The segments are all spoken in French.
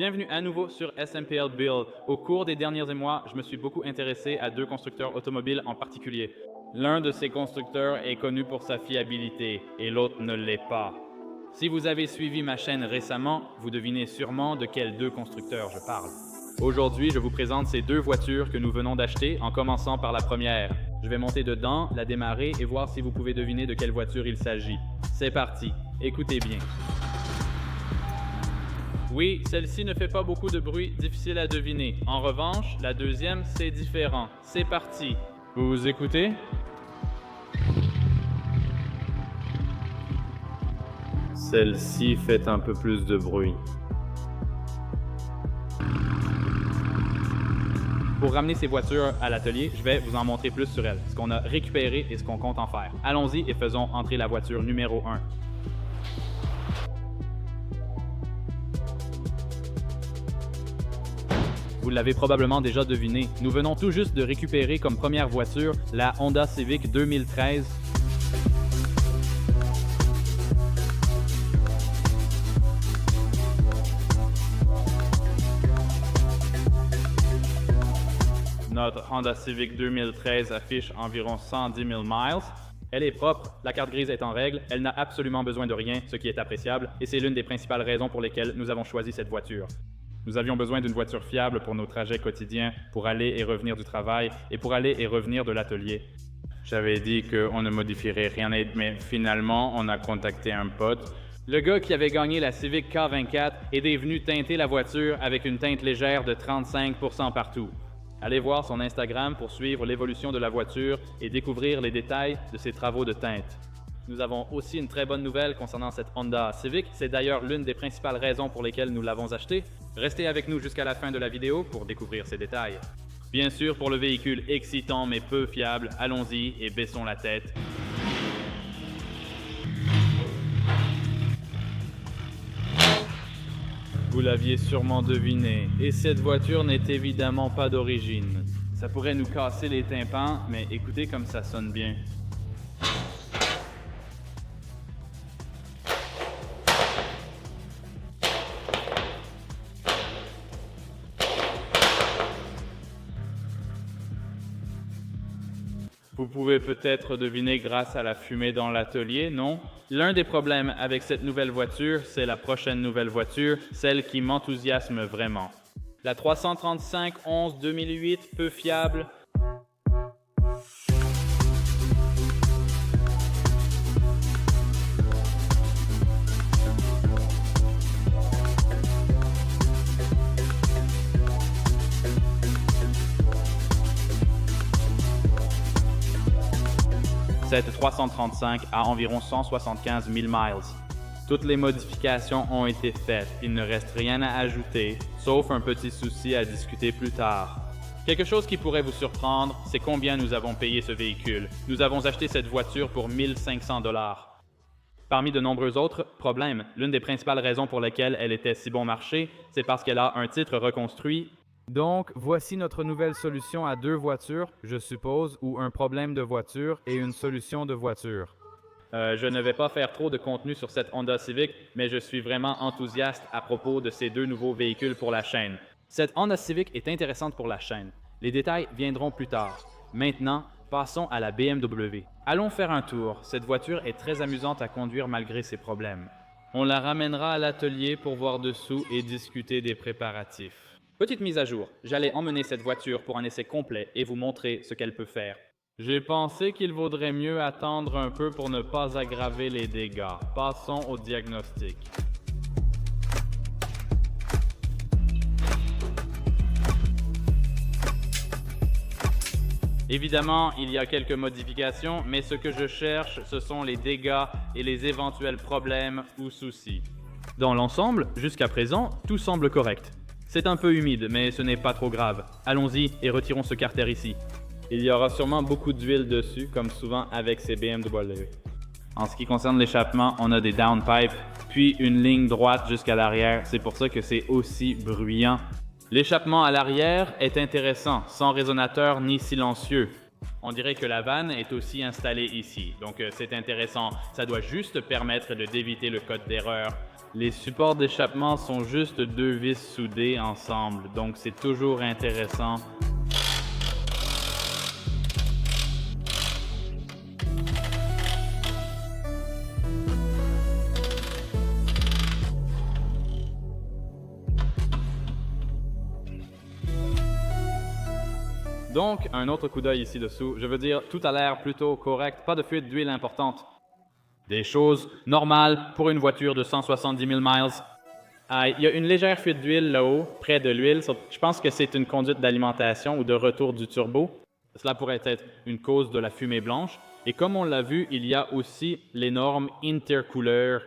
Bienvenue à nouveau sur SMPL Build. Au cours des derniers mois, je me suis beaucoup intéressé à deux constructeurs automobiles en particulier. L'un de ces constructeurs est connu pour sa fiabilité et l'autre ne l'est pas. Si vous avez suivi ma chaîne récemment, vous devinez sûrement de quels deux constructeurs je parle. Aujourd'hui, je vous présente ces deux voitures que nous venons d'acheter en commençant par la première. Je vais monter dedans, la démarrer et voir si vous pouvez deviner de quelle voiture il s'agit. C'est parti, écoutez bien. Oui, celle-ci ne fait pas beaucoup de bruit, difficile à deviner. En revanche, la deuxième, c'est différent. C'est parti. Vous écoutez? Celle-ci fait un peu plus de bruit. Pour ramener ces voitures à l'atelier, je vais vous en montrer plus sur elles, ce qu'on a récupéré et ce qu'on compte en faire. Allons-y et faisons entrer la voiture numéro 1. Vous l'avez probablement déjà deviné, nous venons tout juste de récupérer comme première voiture la Honda Civic 2013. Notre Honda Civic 2013 affiche environ 110 000 miles. Elle est propre, la carte grise est en règle, elle n'a absolument besoin de rien, ce qui est appréciable, et c'est l'une des principales raisons pour lesquelles nous avons choisi cette voiture. Nous avions besoin d'une voiture fiable pour nos trajets quotidiens, pour aller et revenir du travail et pour aller et revenir de l'atelier. J'avais dit qu'on ne modifierait rien, mais finalement, on a contacté un pote. Le gars qui avait gagné la Civic K24 est venu teinter la voiture avec une teinte légère de 35% partout. Allez voir son Instagram pour suivre l'évolution de la voiture et découvrir les détails de ses travaux de teinte. Nous avons aussi une très bonne nouvelle concernant cette Honda Civic. C'est d'ailleurs l'une des principales raisons pour lesquelles nous l'avons achetée. Restez avec nous jusqu'à la fin de la vidéo pour découvrir ces détails. Bien sûr, pour le véhicule excitant mais peu fiable, allons-y et baissons la tête. Vous l'aviez sûrement deviné, et cette voiture n'est évidemment pas d'origine. Ça pourrait nous casser les tympans, mais écoutez comme ça sonne bien. Vous pouvez peut-être deviner grâce à la fumée dans l'atelier, non? L'un des problèmes avec cette nouvelle voiture, c'est la prochaine nouvelle voiture, celle qui m'enthousiasme vraiment. La 335 11 2008, peu fiable. Cette 335 a environ 175 000 miles. Toutes les modifications ont été faites, il ne reste rien à ajouter, sauf un petit souci à discuter plus tard. Quelque chose qui pourrait vous surprendre, c'est combien nous avons payé ce véhicule. Nous avons acheté cette voiture pour 1 500 $. Parmi de nombreux autres problèmes, l'une des principales raisons pour lesquelles elle était si bon marché, c'est parce qu'elle a un titre reconstruit. Donc, voici notre nouvelle solution à deux voitures, je suppose, ou un problème de voiture et une solution de voiture. Je ne vais pas faire trop de contenu sur cette Honda Civic, mais je suis vraiment enthousiaste à propos de ces deux nouveaux véhicules pour la chaîne. Cette Honda Civic est intéressante pour la chaîne. Les détails viendront plus tard. Maintenant, passons à la BMW. Allons faire un tour. Cette voiture est très amusante à conduire malgré ses problèmes. On la ramènera à l'atelier pour voir dessous et discuter des préparatifs. Petite mise à jour, j'allais emmener cette voiture pour un essai complet et vous montrer ce qu'elle peut faire. J'ai pensé qu'il vaudrait mieux attendre un peu pour ne pas aggraver les dégâts. Passons au diagnostic. Évidemment, il y a quelques modifications, mais ce que je cherche, ce sont les dégâts et les éventuels problèmes ou soucis. Dans l'ensemble, jusqu'à présent, tout semble correct. C'est un peu humide, mais ce n'est pas trop grave. Allons-y et retirons ce carter ici. Il y aura sûrement beaucoup d'huile dessus, comme souvent avec ces BMW. En ce qui concerne l'échappement, on a des downpipes, puis une ligne droite jusqu'à l'arrière. C'est pour ça que c'est aussi bruyant. L'échappement à l'arrière est intéressant, sans résonateur ni silencieux. On dirait que la vanne est aussi installée ici, donc c'est intéressant. Ça doit juste permettre d'éviter le code d'erreur. Les supports d'échappement sont juste deux vis soudées ensemble, donc c'est toujours intéressant. Donc, un autre coup d'œil ici dessous. Je veux dire, tout a l'air plutôt correct, pas de fuite d'huile importante. Des choses normales pour une voiture de 170 000 miles. Il y a une légère fuite d'huile là-haut, près de l'huile. Je pense que c'est une conduite d'alimentation ou de retour du turbo. Cela pourrait être une cause de la fumée blanche. Et comme on l'a vu, il y a aussi les normes intercooler.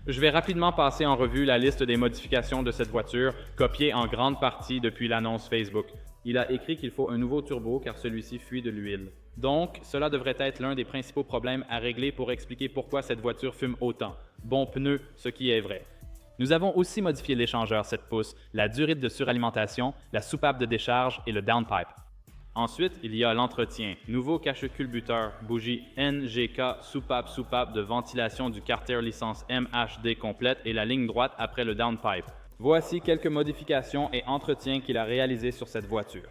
Je vais rapidement passer en revue la liste des modifications de cette voiture, copiée en grande partie depuis l'annonce Facebook. Il a écrit qu'il faut un nouveau turbo car celui-ci fuit de l'huile. Donc, cela devrait être l'un des principaux problèmes à régler pour expliquer pourquoi cette voiture fume autant. Bon pneu, ce qui est vrai. Nous avons aussi modifié l'échangeur 7 pouces, la durite de suralimentation, la soupape de décharge et le downpipe. Ensuite, il y a l'entretien. Nouveau cache-culbuteur, bougie NGK, soupape de ventilation du carter licence MHD complète et la ligne droite après le downpipe. Voici quelques modifications et entretiens qu'il a réalisés sur cette voiture.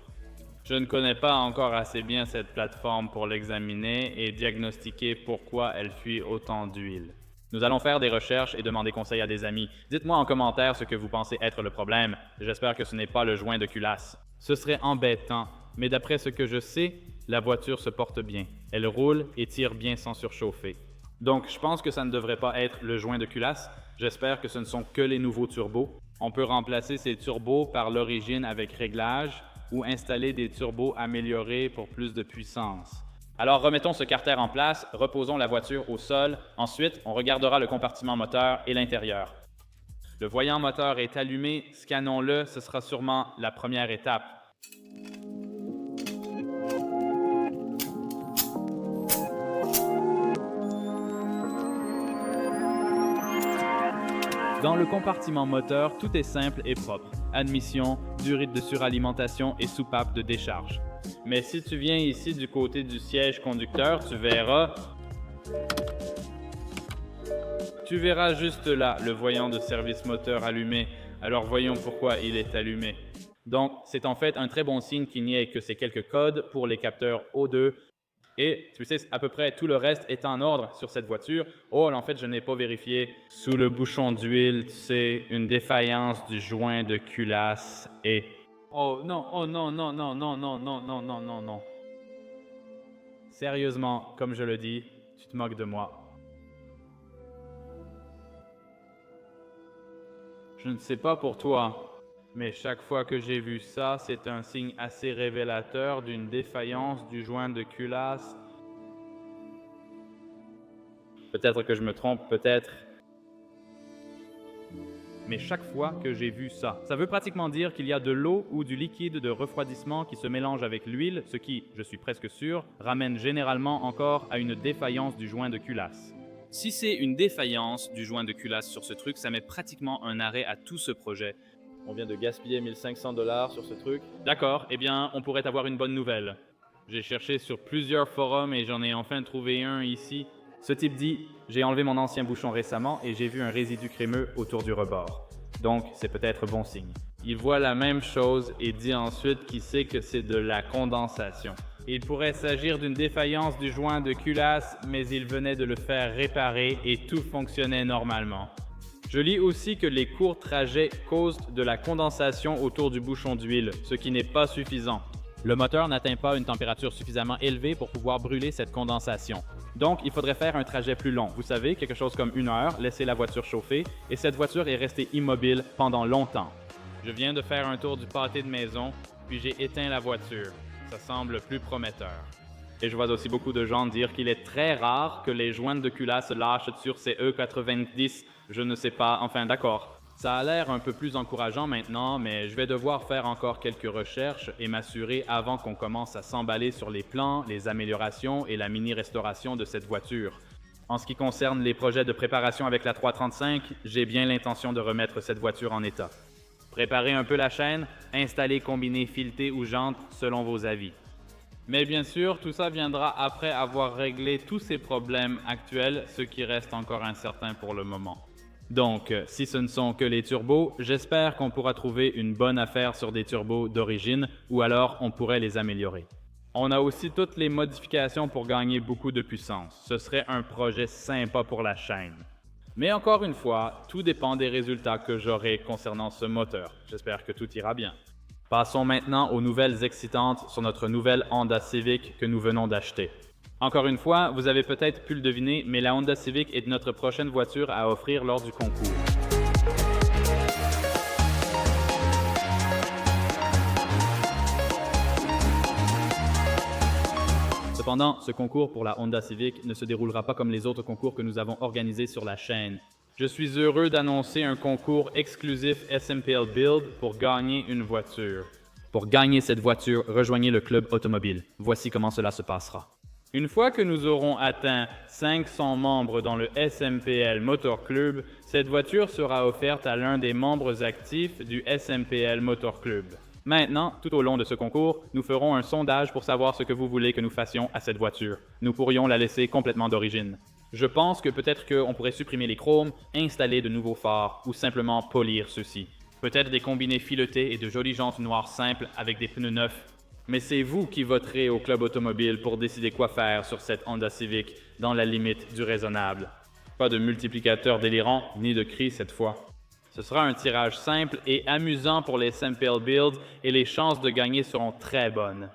Je ne connais pas encore assez bien cette plateforme pour l'examiner et diagnostiquer pourquoi elle fuit autant d'huile. Nous allons faire des recherches et demander conseil à des amis. Dites-moi en commentaire ce que vous pensez être le problème. J'espère que ce n'est pas le joint de culasse. Ce serait embêtant, mais d'après ce que je sais, la voiture se porte bien. Elle roule et tire bien sans surchauffer. Donc, je pense que ça ne devrait pas être le joint de culasse. J'espère que ce ne sont que les nouveaux turbos. On peut remplacer ces turbos par l'origine avec réglage ou installer des turbos améliorés pour plus de puissance. Alors remettons ce carter en place, reposons la voiture au sol, ensuite on regardera le compartiment moteur et l'intérieur. Le voyant moteur est allumé, scannons-le, ce sera sûrement la première étape. Dans le compartiment moteur, tout est simple et propre. Admission, durite de suralimentation et soupape de décharge. Mais si tu viens ici du côté du siège conducteur, tu verras juste là le voyant de service moteur allumé. Alors voyons pourquoi il est allumé. Donc, c'est en fait un très bon signe qu'il n'y ait que ces quelques codes pour les capteurs O2. Et tu sais, à peu près tout le reste est en ordre sur cette voiture. Oh, en fait, je n'ai pas vérifié. Sous le bouchon d'huile, tu sais, une défaillance du joint de culasse et... Oh non, non. Sérieusement, comme je le dis, tu te moques de moi. Je ne sais pas pour toi, mais chaque fois que j'ai vu ça, c'est un signe assez révélateur d'une défaillance du joint de culasse. Peut-être que je me trompe, peut-être. Mais chaque fois que j'ai vu ça, ça veut pratiquement dire qu'il y a de l'eau ou du liquide de refroidissement qui se mélange avec l'huile, ce qui, je suis presque sûr, ramène généralement encore à une défaillance du joint de culasse. Si c'est une défaillance du joint de culasse sur ce truc, ça met pratiquement un arrêt à tout ce projet. On vient de gaspiller 1 500 $ sur ce truc. D'accord, eh bien, on pourrait avoir une bonne nouvelle. J'ai cherché sur plusieurs forums et j'en ai enfin trouvé un ici. Ce type dit « J'ai enlevé mon ancien bouchon récemment et j'ai vu un résidu crémeux autour du rebord. Donc, c'est peut-être bon signe. » Il voit la même chose et dit ensuite qu'il sait que c'est de la condensation. Il pourrait s'agir d'une défaillance du joint de culasse, mais il venait de le faire réparer et tout fonctionnait normalement. Je lis aussi que les courts trajets causent de la condensation autour du bouchon d'huile, ce qui n'est pas suffisant. Le moteur n'atteint pas une température suffisamment élevée pour pouvoir brûler cette condensation. Donc, il faudrait faire un trajet plus long. Vous savez, quelque chose comme 1 heure, laisser la voiture chauffer, et cette voiture est restée immobile pendant longtemps. Je viens de faire un tour du pâté de maison, puis j'ai éteint la voiture. Ça semble plus prometteur. Et je vois aussi beaucoup de gens dire qu'il est très rare que les joints de culasse lâchent sur ces E90, je ne sais pas, enfin d'accord. Ça a l'air un peu plus encourageant maintenant, mais je vais devoir faire encore quelques recherches et m'assurer avant qu'on commence à s'emballer sur les plans, les améliorations et la mini-restauration de cette voiture. En ce qui concerne les projets de préparation avec la 335, j'ai bien l'intention de remettre cette voiture en état. Préparez un peu la chaîne, installez combiné fileté ou jante selon vos avis. Mais bien sûr, tout ça viendra après avoir réglé tous ces problèmes actuels, ce qui reste encore incertain pour le moment. Donc, si ce ne sont que les turbos, j'espère qu'on pourra trouver une bonne affaire sur des turbos d'origine ou alors on pourrait les améliorer. On a aussi toutes les modifications pour gagner beaucoup de puissance. Ce serait un projet sympa pour la chaîne. Mais encore une fois, tout dépend des résultats que j'aurai concernant ce moteur. J'espère que tout ira bien. Passons maintenant aux nouvelles excitantes sur notre nouvelle Honda Civic que nous venons d'acheter. Encore une fois, vous avez peut-être pu le deviner, mais la Honda Civic est notre prochaine voiture à offrir lors du concours. Cependant, ce concours pour la Honda Civic ne se déroulera pas comme les autres concours que nous avons organisés sur la chaîne. Je suis heureux d'annoncer un concours exclusif SMPL Build pour gagner une voiture. Pour gagner cette voiture, rejoignez le club automobile. Voici comment cela se passera. Une fois que nous aurons atteint 500 membres dans le SMPL Motor Club, cette voiture sera offerte à l'un des membres actifs du SMPL Motor Club. Maintenant, tout au long de ce concours, nous ferons un sondage pour savoir ce que vous voulez que nous fassions à cette voiture. Nous pourrions la laisser complètement d'origine. Je pense que peut-être qu'on pourrait supprimer les chromes, installer de nouveaux phares ou simplement polir ceux-ci. Peut-être des combinés filetés et de jolies jantes noires simples avec des pneus neufs. Mais c'est vous qui voterez au club automobile pour décider quoi faire sur cette Honda Civic dans la limite du raisonnable. Pas de multiplicateur délirant, ni de cris cette fois. Ce sera un tirage simple et amusant pour les SMPL Builds et les chances de gagner seront très bonnes.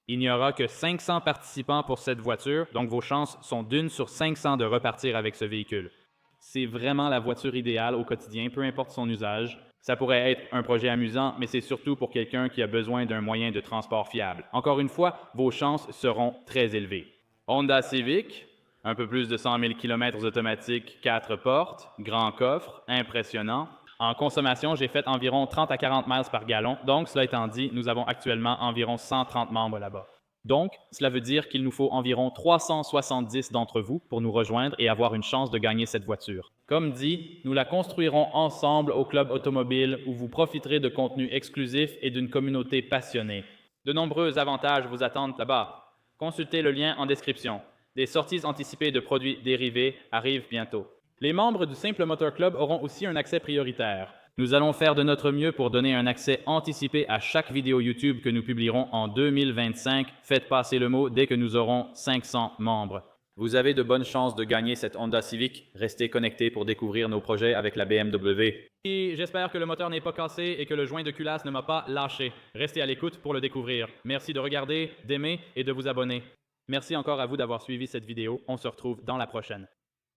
Il n'y aura que 500 participants pour cette voiture, donc vos chances sont d'1 sur 500 de repartir avec ce véhicule. C'est vraiment la voiture idéale au quotidien, peu importe son usage. Ça pourrait être un projet amusant, mais c'est surtout pour quelqu'un qui a besoin d'un moyen de transport fiable. Encore une fois, vos chances seront très élevées. Honda Civic, un peu plus de 100 000 km automatiques, 4 portes, grand coffre, impressionnant. En consommation, j'ai fait environ 30 à 40 miles par gallon, donc cela étant dit, nous avons actuellement environ 130 membres là-bas. Donc, cela veut dire qu'il nous faut environ 370 d'entre vous pour nous rejoindre et avoir une chance de gagner cette voiture. Comme dit, nous la construirons ensemble au club automobile où vous profiterez de contenus exclusifs et d'une communauté passionnée. De nombreux avantages vous attendent là-bas. Consultez le lien en description. Des sorties anticipées de produits dérivés arrivent bientôt. Les membres du Simple Motor Club auront aussi un accès prioritaire. Nous allons faire de notre mieux pour donner un accès anticipé à chaque vidéo YouTube que nous publierons en 2025. Faites passer le mot dès que nous aurons 500 membres. Vous avez de bonnes chances de gagner cette Honda Civic. Restez connectés pour découvrir nos projets avec la BMW. Et j'espère que le moteur n'est pas cassé et que le joint de culasse ne m'a pas lâché. Restez à l'écoute pour le découvrir. Merci de regarder, d'aimer et de vous abonner. Merci encore à vous d'avoir suivi cette vidéo. On se retrouve dans la prochaine.